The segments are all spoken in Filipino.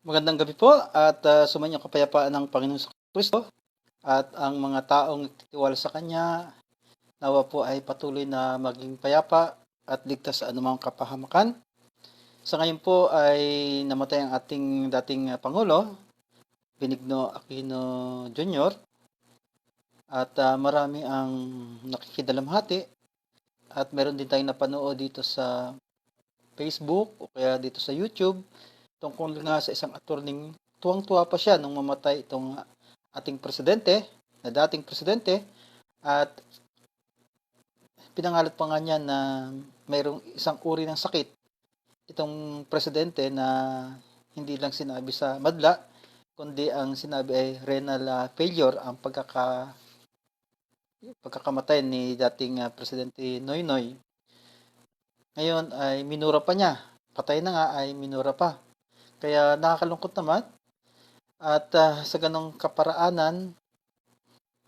Magandang gabi po at sumainyo kapayapaan ng Panginoon sa Kristo at ang mga taong nagtitiwala sa Kanya nawa po ay patuloy na maging payapa at ligtas sa anumang kapahamakan. Sa ngayon po ay namatay ang ating dating Pangulo, Benigno Aquino Jr. at marami ang nakikidalamhati at meron din tayong napanood dito sa Facebook o kaya dito sa YouTube tungkol nga sa isang attorney. Tuwang-tuwa pa siya nung mamatay itong ating presidente, na dating presidente, at pinangalat pa nga niya na mayroong isang uri ng sakit itong presidente na hindi lang sinabi sa madla, kundi ang sinabi ay renal failure ang pagkakamatay ni dating presidente Noynoy. Ngayon ay minura pa niya. Patay na nga ay minura pa. Kaya nakakalungkot naman at sa ganong kaparaanan,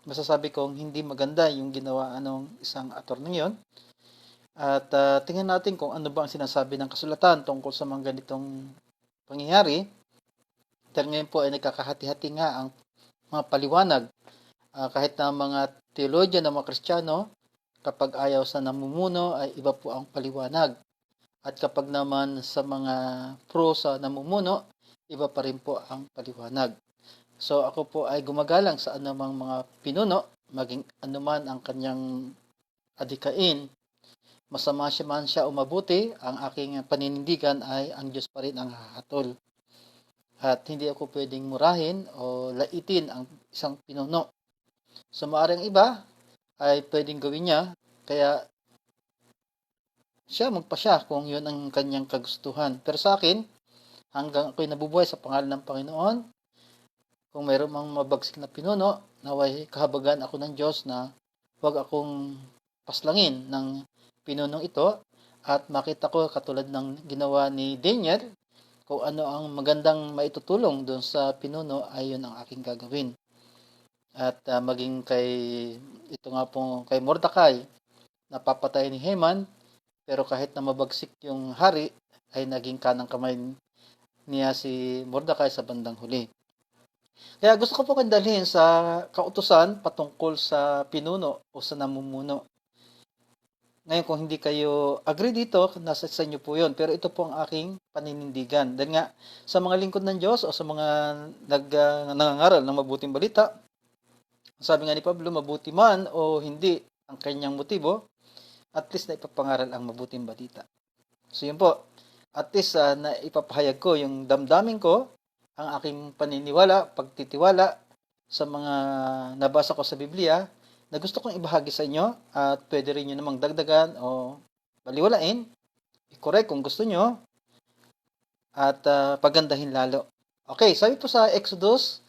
masasabi kong hindi maganda yung ginawa isang attorney yon. At tingnan natin kung ano ba ang sinasabi ng kasulatan tungkol sa mga ganitong pangyayari. Dahil ngayon po ay nagkakahati-hati nga ang mga paliwanag. Kahit na mga teologya ng mga Kristiyano, kapag ayaw sa namumuno ay iba po ang paliwanag. At kapag naman sa mga pro sa namumuno, iba pa rin po ang paliwanag. So ako po ay gumagalang sa anumang mga pinuno, maging anuman ang kanyang adikain. Masama siya man siya o mabuti, ang aking paninindigan ay ang Diyos pa rin ang hahatol. At hindi ako pwedeng murahin o laitin ang isang pinuno. So maaaring iba ay pwedeng gawin niya, kaya siya magpasya kung yun ang kanyang kagustuhan. Pero sa akin, hanggang ako'y nabubuhay sa pangalan ng Panginoon, kung mayroon mang mabagsik na pinuno, naway kahabagan ako ng Diyos na huwag akong paslangin ng pinunong ito at makita ko katulad ng ginawa ni Daniel, kung ano ang magandang maitutulong doon sa pinuno ay yun ang aking gagawin. At maging ito nga po kay Mordecai, napapatay ni Haman, pero kahit na mabagsik yung hari, ay naging kanang kamay niya si Mordecai sa bandang huli. Kaya gusto ko po kayong dalhin sa kautusan patungkol sa pinuno o sa namumuno. Ngayon kung hindi kayo agree dito, nasa sa inyo po yun. Pero ito po ang aking paninindigan. Dahil nga, sa mga lingkod ng Diyos o sa mga nangangaral ng mabuting balita, sabi nga ni Pablo, mabuti man o hindi ang kanyang motibo, at least na ipapangaral ang mabuting balita. So yun po, at least na ipapahayag ko yung damdamin ko, ang aking paniniwala, pagtitiwala sa mga nabasa ko sa Biblia na gusto kong ibahagi sa inyo at pwede rin nyo namang dagdagan o baliwalain, i-correct kung gusto nyo at pagandahin lalo. Okay, sabi po sa Exodus,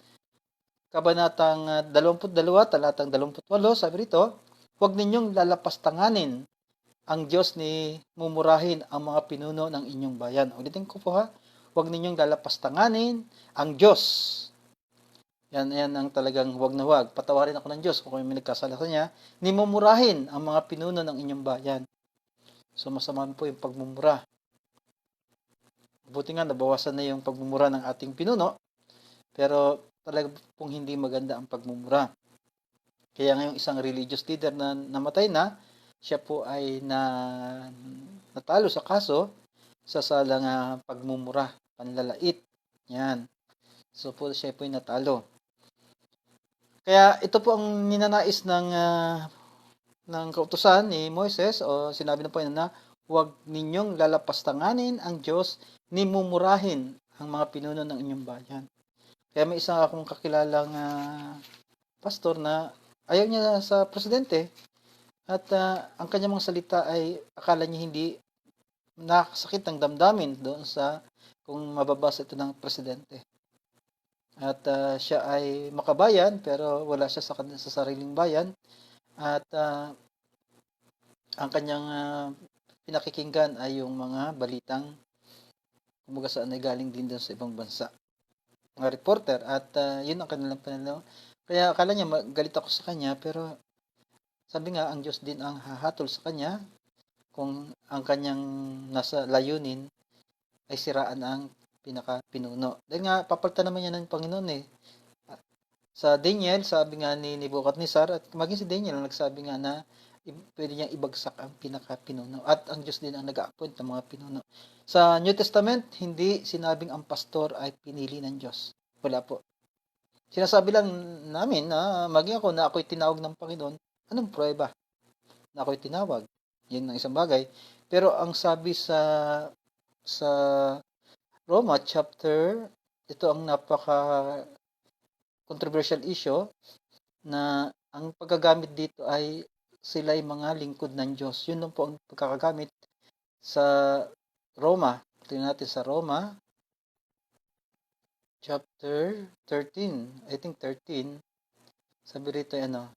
Kabanatang 22, talatang 28, sabi rito, huwag ninyong lalapastanganin ang Diyos ni mumurahin ang mga pinuno ng inyong bayan. Ulitin ko po ha, huwag ninyong lalapastanganin ang Diyos. Yan ang talagang huwag na huwag. Patawarin ako ng Diyos kung may nagkasala sa niya. Ni mumurahin ang mga pinuno ng inyong bayan. So masama po yung pagmumura. Buti nga nabawasan na yung pagmumura ng ating pinuno. Pero talaga pong hindi maganda ang pagmumura. Kaya ngayong isang religious leader na namatay na, siya po ay natalo sa kaso sa salang pagmumura, panlalait. Yan. So po siya po ay natalo. Kaya ito po ang ninanais ng kautusan ni Moises o sinabi na po na huwag ninyong lalapastanganin ang Diyos ni mumurahin ang mga pinuno ng inyong bayan. Kaya may isang akong kakilalang pastor na ayaw niya sa presidente at ang kanyang mga salita ay akala niya hindi nakakasakit ang damdamin doon sa kung mababasa ito ng presidente. At siya ay makabayan pero wala siya sa sariling bayan at ang kanyang pinakikinggan ay yung mga balitang kumbaga saan ay galing din doon sa ibang bansa, mga reporter at yun ang kanilang pananaw. Kaya akala niya galit ako sa kanya pero sabi nga ang Diyos din ang hahatol sa kanya kung ang kanyang nasa layunin ay siraan ang pinaka-pinuno. Dahil nga, papalitan naman yan ng Panginoon eh. Sa Daniel, sabi nga ni Nebuchadnezzar, at maging si Daniel ang nagsabi nga na pwede niyang ibagsak ang pinaka-pinuno. At ang Diyos din ang nag-a-appoint ng mga pinuno. Sa New Testament, hindi sinabing ang pastor ay pinili ng Diyos. Wala po. Sinasabi lang namin na maging ako na ako'y tinawag ng Panginoon, anong pruweba na ako'y tinawag? Yan ang isang bagay. Pero ang sabi sa Roma chapter, ito ang napaka controversial issue na ang paggagamit dito ay sila ay mga lingkod ng Diyos. Yun lang po ang pagkakagamit sa Roma. Tingnan natin sa Roma chapter 13. I think 13. Sabi rito ano.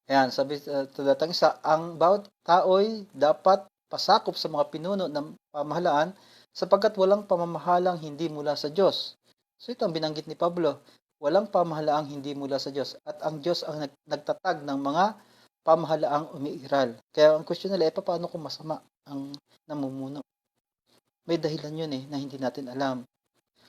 Ayan, sabi tadatang isa, ang bawat tao'y dapat pasakop sa mga pinuno ng pamahalaan sapagkat walang pamamahalang hindi mula sa Diyos. So ito ang binanggit ni Pablo. Walang pamahalaang hindi mula sa Diyos. At ang Diyos ang nagtatag ng mga pamahalaang umiiral. Kaya ang question nila, paano kung masama ang namumuno? May dahilan yun na hindi natin alam.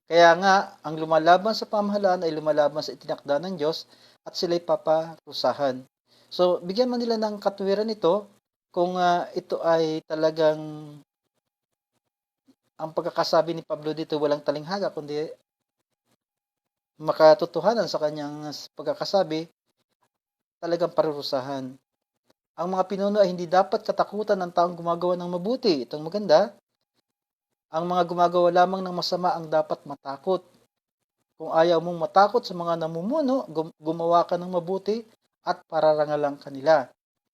Kaya nga, ang lumalaban sa pamahalaan ay lumalaban sa itinakda ng Diyos at sila'y paparusahan. So, bigyan man nila ng katuwiran ito kung ito ay talagang ang pagkakasabi ni Pablo dito walang talinghaga kundi makatotohanan sa kanyang pagkakasabi, talagang parurusahan. Ang mga pinuno ay hindi dapat katakutan ng taong gumagawa ng mabuti. Itong maganda, ang mga gumagawa lamang ng masama ang dapat matakot. Kung ayaw mong matakot sa mga namumuno, gumawa ka ng mabuti at pararangalan kanila.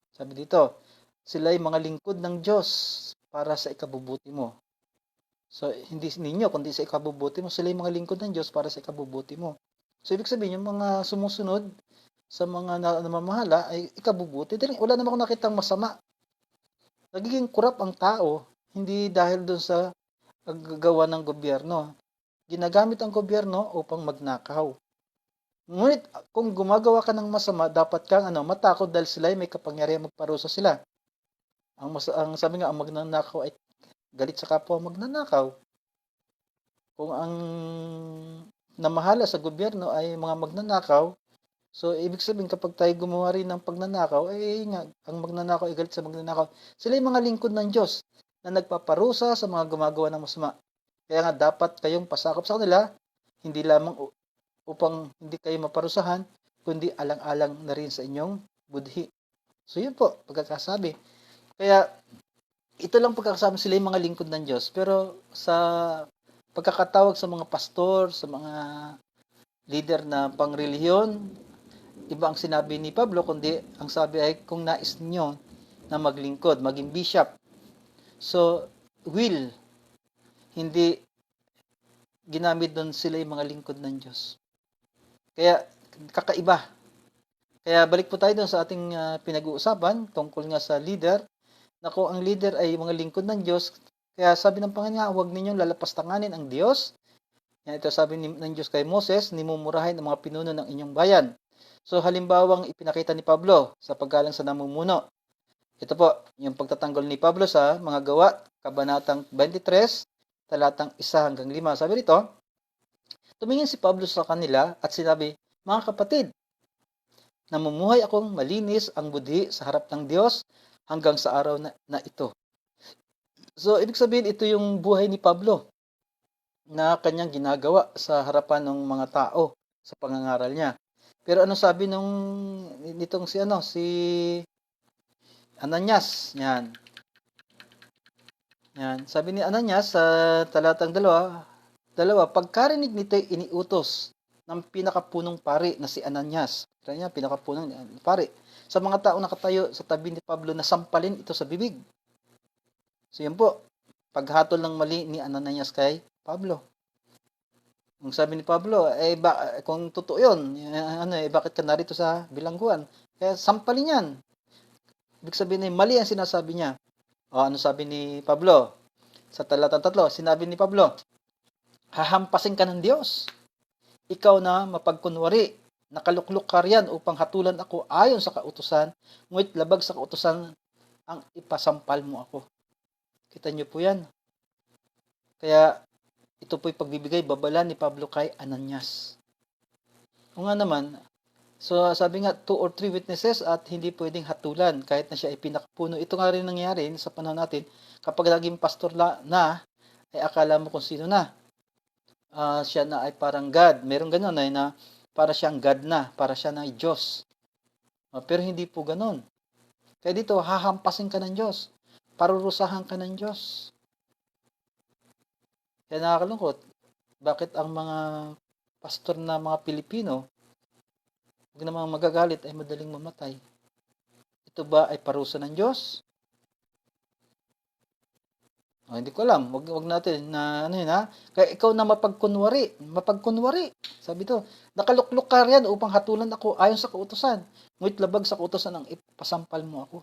Sabi dito, sila ay mga lingkod ng Diyos para sa ikabubuti mo. So, hindi ninyo, kundi sa ikabubuti mo. Sila yung mga lingkod ng Diyos para sa ikabubuti mo. So, ibig sabihin, yung mga sumusunod sa mga namamahala ay ikabubuti. Dahil wala naman akong nakitang masama. Nagiging kurap ang tao, hindi dahil doon sa paggagawa ng gobyerno. Ginagamit ang gobyerno upang magnakaw. Ngunit, kung gumagawa ka ng masama, dapat kang matakot dahil sila ay may kapangyarihan magparusa sila. Ang sabi nga, ang magnanakaw ay galit sa kapwa magnanakaw. Kung ang namahala sa gobyerno ay mga magnanakaw, so ibig sabihin kapag tayo gumawa rin ng pagnanakaw, ang magnanakaw ay galit sa magnanakaw. Sila yung mga lingkod ng Diyos na nagpaparusa sa mga gumagawa ng masama. Kaya nga dapat kayong pasakop sa kanila, hindi lamang upang hindi kayo maparusahan, kundi alang-alang na rin sa inyong budhi. So yun po, pagkakasabi. Kaya ito lang pagkakasama sila yung mga lingkod ng Diyos. Pero sa pagkakatawag sa mga pastor, sa mga leader na pangrelihiyon, iba ang sinabi ni Pablo, kundi ang sabi ay kung nais ninyo na maglingkod, maging bishop. So, will, hindi ginamit doon sila yung mga lingkod ng Diyos. Kaya, kakaiba. Kaya balik po tayo doon sa ating pinag-uusapan tungkol nga sa leader, na kung ang leader ay mga lingkod ng Diyos, kaya sabi ng Panginoon nga, huwag ninyong lalapastanganin ang Diyos. Yan, ito sabi ng Diyos kay Moses, nimumurahin ang mga pinuno ng inyong bayan. So, halimbawang ipinakita ni Pablo sa paggalang sa namumuno. Ito po, yung pagtatanggol ni Pablo sa mga gawa, kabanatang 23, talatang 1 hanggang 5. Sabi rito, tumingin si Pablo sa kanila at sinabi, mga kapatid, namumuhay akong malinis ang budhi sa harap ng Diyos hanggang sa araw na ito. So, ibig sabihin, ito yung buhay ni Pablo na kanyang ginagawa sa harapan ng mga tao sa pangangaral niya. Pero ano sabi nitong si Ananias? Yan. Sabi ni Ananias sa talatang 2, pagkarinig nito'y iniutos ng pinakapunong pari na si Ananias. Kaya pinakapunong pari. Sa mga taong nakatayo sa tabi ni Pablo na sampalin ito sa bibig. So yun po, paghatol ng mali ni Ananias kay Pablo. Ang sabi ni Pablo, kung totoo yun, bakit ka narito sa bilangguan? Kaya sampalin yan. Ibig sabihin mali ang sinasabi niya. Ano sabi ni Pablo? Sa talatang 3, sinabi ni Pablo, hahampasin ka ng Diyos. Ikaw na mapagkunwari, nakaluklok ka riyan upang hatulan ako ayon sa kautusan, ngunit labag sa kautusan ang ipasampal mo ako. Kita niyo po yan. Kaya, ito po'y pagbibigay babala ni Pablo kay Ananias. O nga naman, so sabi nga 2 or 3 witnesses at hindi pwedeng hatulan kahit na siya ay pinakapuno. Ito nga rin nangyari sa panahon natin kapag naging pastor na, ay akala mo kung sino na. Siya na ay parang God. Meron ganun ay na para siyang God na, para siya na ay Diyos. Pero hindi po ganun. Kaya dito, hahampasin ka ng Diyos. Parurusahan ka ng Diyos. Kaya nakakalungkot. Bakit ang mga pastor na mga Pilipino, huwag namang magagalit, ay madaling mamatay? Ito ba ay parusa ng Diyos? Hindi ko alam. Wag natin na ano yun ha. Kaya ikaw na mapagkunwari. Sabi to, nakaluklok ka riyan upang hatulan ako ayon sa kautusan. Ngunit labag sa kautusan ang ipasampal mo ako.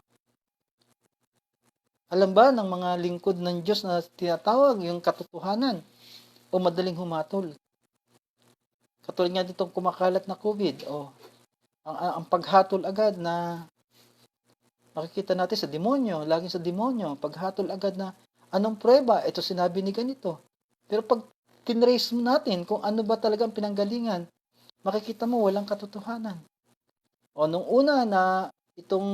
Alam ba ng mga lingkod ng Diyos na tinatawag yung katotohanan o madaling humatol? Katulad nga ditong kumakalat na COVID o ang paghatol agad na makikita natin sa demonyo, laging sa demonyo, paghatol agad na anong prueba? Ito sinabi ni ganito. Pero pag tinrace mo natin kung ano ba talagang pinanggalingan, makikita mo walang katotohanan. O nung una na itong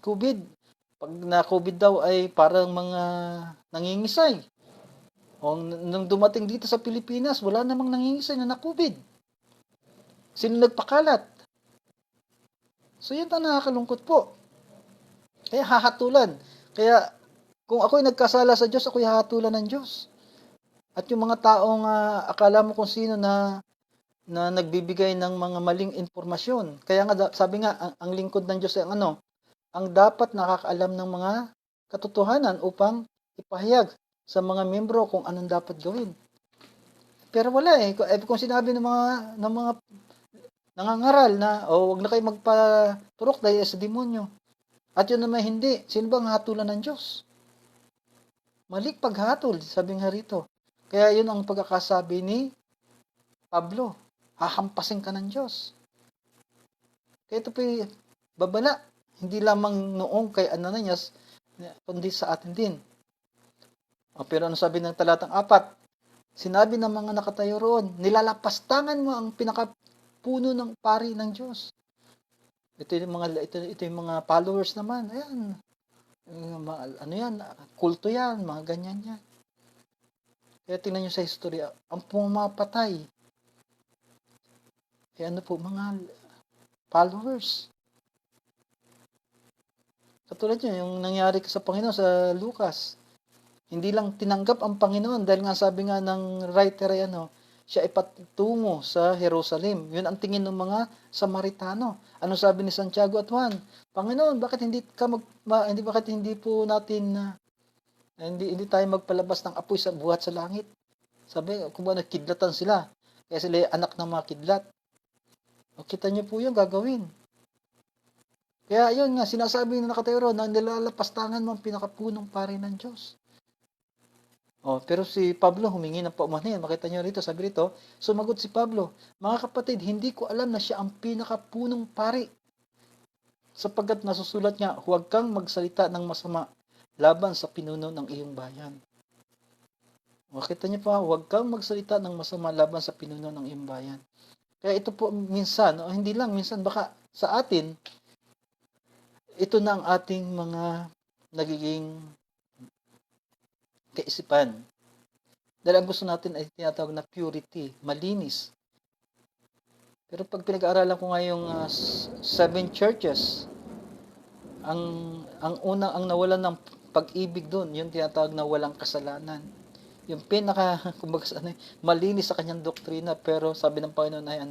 COVID, pag na-COVID daw ay parang mga nangingisay. O nung dumating dito sa Pilipinas, wala namang nangingisay na na-COVID. Sino nagpakalat? So yun ang nakakalungkot po. Kaya hahatulan. Kaya kung ako'y nagkasala sa Diyos, ako'y hahatulan ng Diyos. At yung mga taong akala mo kung sino na nagbibigay ng mga maling informasyon. Kaya nga sabi nga ang lingkod ng Diyos ay ang dapat nakakaalam ng mga katotohanan upang ipahayag sa mga membro kung anong dapat gawin. Pero wala kung sinabi ng mga nangangaral na wag na kayo magpaturok dahil sa demonyo. At yun naman hindi. Sino bang hatulan ng Diyos? Malik paghatol, sabi nga rito. Kaya yun ang pagkakasabi ni Pablo. Hahampasin ka ng Diyos. Kaya ito po'y babala. Hindi lamang noong kay Ananias, kundi sa atin din. Pero ano sabi ng talatang 4? Sinabi ng mga nakatayo roon, nilalapastangan mo ang pinakapuno ng pari ng Diyos. Ito yung mga followers naman. Ayan. Ano yan? Kulto yan. Mga ganyan yan. Kaya tingnan nyo sa historya, ang pumapatay. Kaya ano po, mga followers. Katulad yun, yung nangyari sa Panginoon sa Lucas. Hindi lang tinanggap ang Panginoon dahil nga sabi nga ng writer ay siya ay patungo sa Jerusalem. Yun ang tingin ng mga Samaritano. Ano sabi ni Santiago at Juan? Panginoon, bakit hindi po natin hindi tayo magpalabas ng apoy sa buhat sa langit? Sabi, kung ba nagkidlatan sila. Kaya sila ay anak ng mga kidlat. O kita niyo po yung gagawin. Kaya yun nga, sinasabi na nakatayo na nilalapastangan mo ang pinakapunong pari ng Diyos. Pero si Pablo humingi ng paumanhin. Makita niyo rito, sabi rito, sumagot si Pablo, mga kapatid, hindi ko alam na siya ang pinakapunong pari. Sapagkat nasusulat niya, huwag kang magsalita ng masama laban sa pinuno ng iyong bayan. Makita niyo pa, huwag kang magsalita ng masama laban sa pinuno ng iyong bayan. Kaya ito po minsan, hindi lang minsan, baka sa atin, ito na ang ating mga nagiging kaisipan. Dahil ang gusto natin ay tinatawag na purity, malinis. Pero pag pinag-aaralan ko ngayong 7 churches, ang nawalan ng pag-ibig doon, yung tinatawag na walang kasalanan. Yung kumbaga malinis sa kanyang doktrina, pero sabi ng Panginoon ay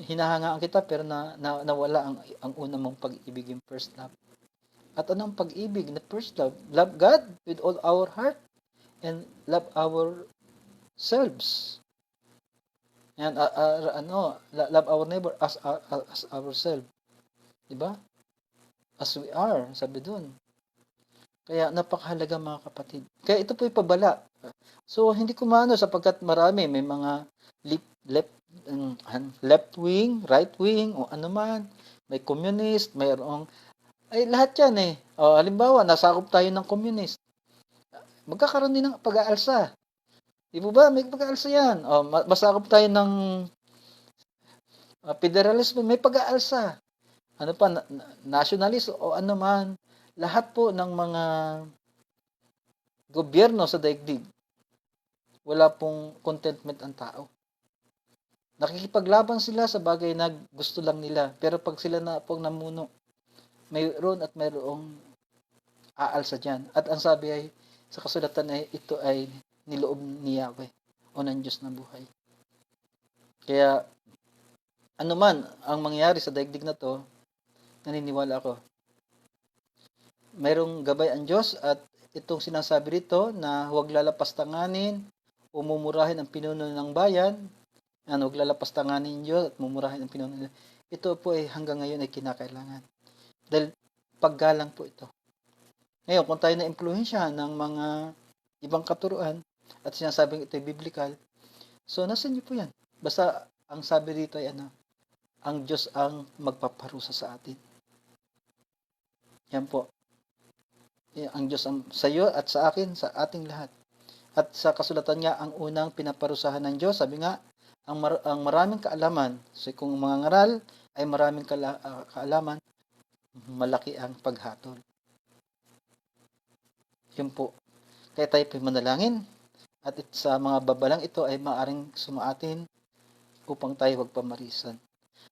hinahangaan kita pero nawala ang una mong pag-ibig, yung first love. At anong pag-ibig na first love? Love God with all our heart and love ourselves. And love our neighbor as ourselves. Diba? As we are, sabi dun. Kaya napakahalaga mga kapatid. Kaya ito po'y pabala. So hindi ko maano sapagkat marami may mga left wing, right wing, o ano man, may communist, mayroong lahat yan halimbawa, nasakop tayo ng communist. Magkakaroon din ng pag-aalsa. Di po ba? May pag-aalsa yan. O, masakop tayo ng federalismo, may pag-aalsa. Ano pa, nationalist o ano man, lahat po ng mga gobyerno sa daigdig, wala pong contentment ang tao. Nakikipaglaban sila sa bagay na gusto lang nila. Pero pag sila na pong namuno, mayroon at mayroong aalsa dyan. At ang sabi ay, sa kasulatan ay, ito ay niloob ni Yahweh o ng Diyos na buhay. Kaya, ano man ang mangyari sa daigdig na to, naniniwala ako, mayroong gabay ang Diyos at itong sinasabi rito na huwag lalapastanganin o mumurahin ang pinuno ng bayan, huwag lalapastanganin Diyos at mumurahin ang pinuno. Ito po ay hanggang ngayon ay kinakailangan. Dahil paggalang po ito. Ngayon, kung tayo na-impluensya ng mga ibang katuruan at sinasabing ito ay biblical, so nasa niyo po yan. Basta ang sabi rito ay ang Diyos ang magpaparusa sa atin. Yan po. Ang Diyos ang sa iyo at sa akin, sa ating lahat. At sa kasulatan nga, ang unang pinaparusahan ng Diyos, sabi nga, ang maraming kaalaman. So kung mga ngaral ay maraming kaalaman, malaki ang paghatol. Yun po. Kaya tayo po manalangin. At sa mga babalang ito ay maaring sumaatin upang tayo huwag pamarisan.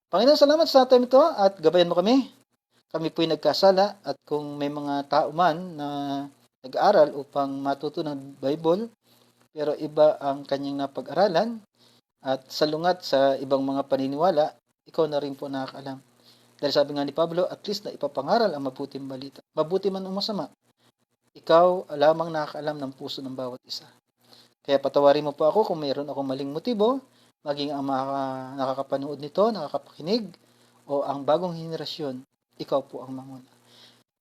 Panginoon, salamat sa time ito at gabayan mo kami. Kami po'y nagkasala at kung may mga tao man na nag-aaral upang matuto ng Bible, pero iba ang kanyang napag-aralan at salungat sa ibang mga paniniwala, ikaw na rin po nakakaalam. Dahil sabi nga ni Pablo, at least na ipapangaral ang mabuting balita. Mabuti man o masama, ikaw lamang nakakaalam ng puso ng bawat isa. Kaya patawarin mo po ako kung mayroon akong maling motibo, maging ang nakakapanood nito, nakakapakinig, o ang bagong henerasyon, ikaw po ang manguna.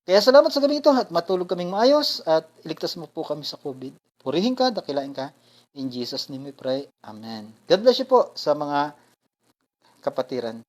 Kaya salamat sa gabi ito at matulog kaming maayos at iligtas mo po kami sa COVID. Purihin ka, dakilain ka. In Jesus' name we pray. Amen. God bless you po sa mga kapatiran.